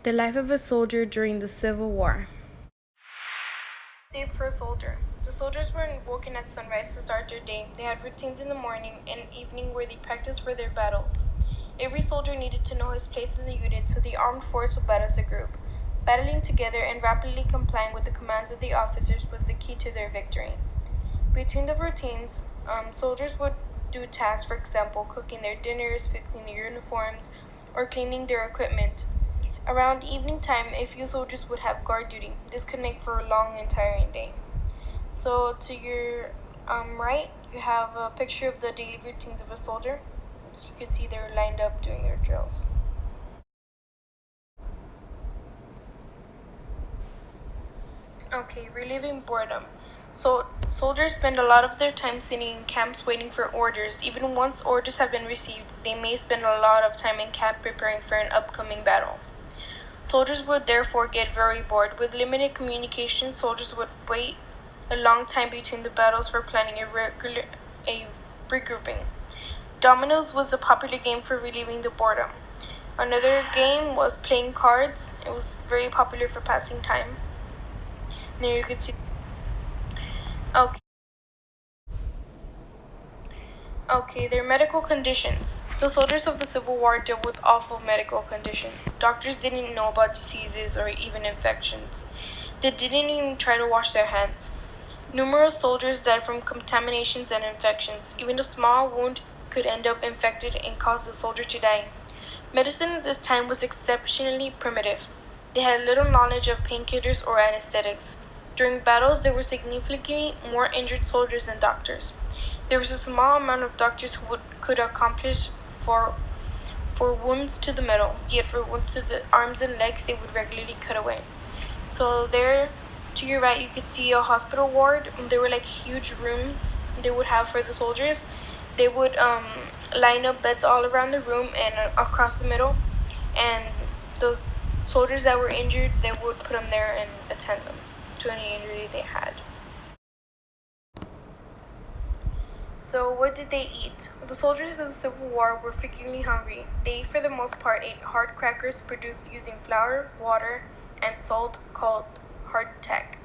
The life of a soldier during the Civil War. Day for a soldier. The soldiers were woken at sunrise to start their day. They had routines in the morning and evening where they practiced for their battles. Every soldier needed to know his place in the unit so the armed force would battle as a group. Battling together and rapidly complying with the commands of the officers was the key to their victory. Between the routines, soldiers would do tasks, for example, cooking their dinners, fixing their uniforms, or cleaning their equipment. Around evening time, a few soldiers would have guard duty. This could make for a long and tiring day. So to your right, you have a picture of the daily routines of a soldier. So you can see they're lined up doing their drills. Okay, relieving boredom. So soldiers spend a lot of their time sitting in camps waiting for orders. Even once orders have been received, they may spend a lot of time in camp preparing for an upcoming battle. Soldiers would therefore get very bored. With limited communication, soldiers would wait a long time between the battles for planning a regrouping. Dominoes was a popular game for relieving the boredom. Another game was playing cards. It was very popular for passing time. There you could see. Okay. Okay, their medical conditions. The soldiers of the Civil War dealt with awful medical conditions. Doctors didn't know about diseases or even infections. They didn't even try to wash their hands. Numerous soldiers died from contaminations and infections. Even a small wound could end up infected and cause the soldier to die. Medicine at this time was exceptionally primitive. They had little knowledge of painkillers or anesthetics. During battles, there were significantly more injured soldiers than doctors. There was a small amount of doctors who could accomplish for wounds to the middle, yet for wounds to the arms and legs, they would regularly cut away. So there, to your right, you could see a hospital ward. There were like huge rooms they would have for the soldiers. They would line up beds all around the room and across the middle, and the soldiers that were injured, they would put them there and attend them to any injury they had. So, what did they eat? The soldiers of the Civil War were frequently hungry. They, for the most part, ate hard crackers produced using flour, water, and salt called hardtack.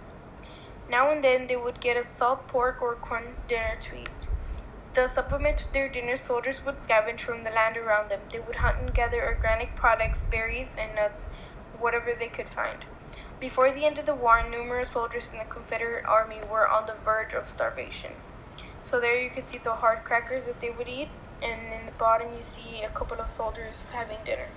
Now and then, they would get a salt pork or corn dinner to eat. To supplement to their dinner, soldiers would scavenge from the land around them. They would hunt and gather organic products, berries, and nuts, whatever they could find. Before the end of the war, numerous soldiers in the Confederate Army were on the verge of starvation. So there you can see the hard crackers that they would eat, and in the bottom you see a couple of soldiers having dinner.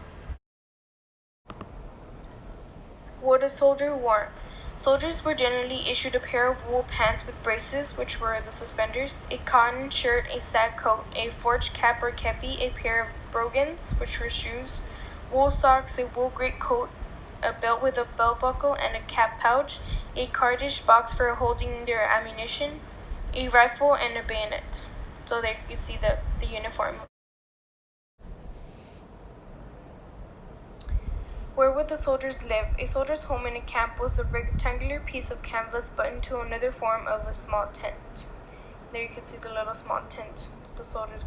What a soldier wore. Soldiers were generally issued a pair of wool pants with braces, which were the suspenders, a cotton shirt, a stag coat, a forged cap or kepi, a pair of brogans, which were shoes, wool socks, a wool greatcoat, a belt with a belt buckle and a cap pouch, a cartridge box for holding their ammunition, a rifle, and a bayonet. So there you see the uniform. Where would the soldiers live? A soldier's home in a camp was a rectangular piece of canvas buttoned to another form of a small tent. There you can see the little small tent the soldiers.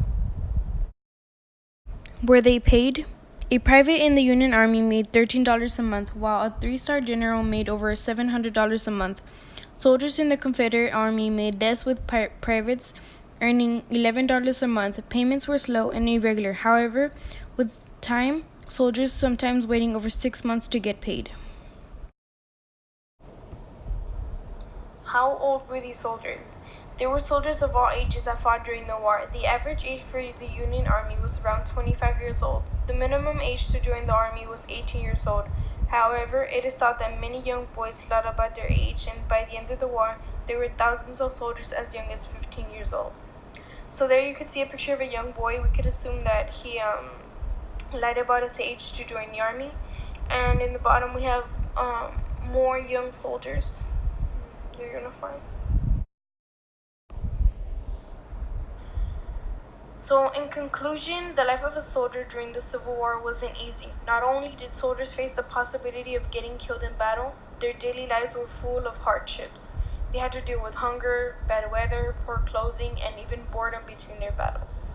Were they paid? A private in the Union Army made $13 a month, while a 3-star general made over $700 a month. Soldiers in the Confederate Army made less, with privates earning $11 a month. Payments were slow and irregular. However, with time, soldiers sometimes waiting over 6 months to get paid. How old were these soldiers? There were soldiers of all ages that fought during the war. The average age for the Union Army was around 25 years old. The minimum age to join the Army was 18 years old. However, it is thought that many young boys lied about their age, and by the end of the war, there were thousands of soldiers as young as 15 years old. So there you could see a picture of a young boy. We could assume that he lied about his age to join the Army. And in the bottom, we have more young soldiers, their uniform. So, in conclusion, the life of a soldier during the Civil War wasn't easy. Not only did soldiers face the possibility of getting killed in battle, their daily lives were full of hardships. They had to deal with hunger, bad weather, poor clothing, and even boredom between their battles.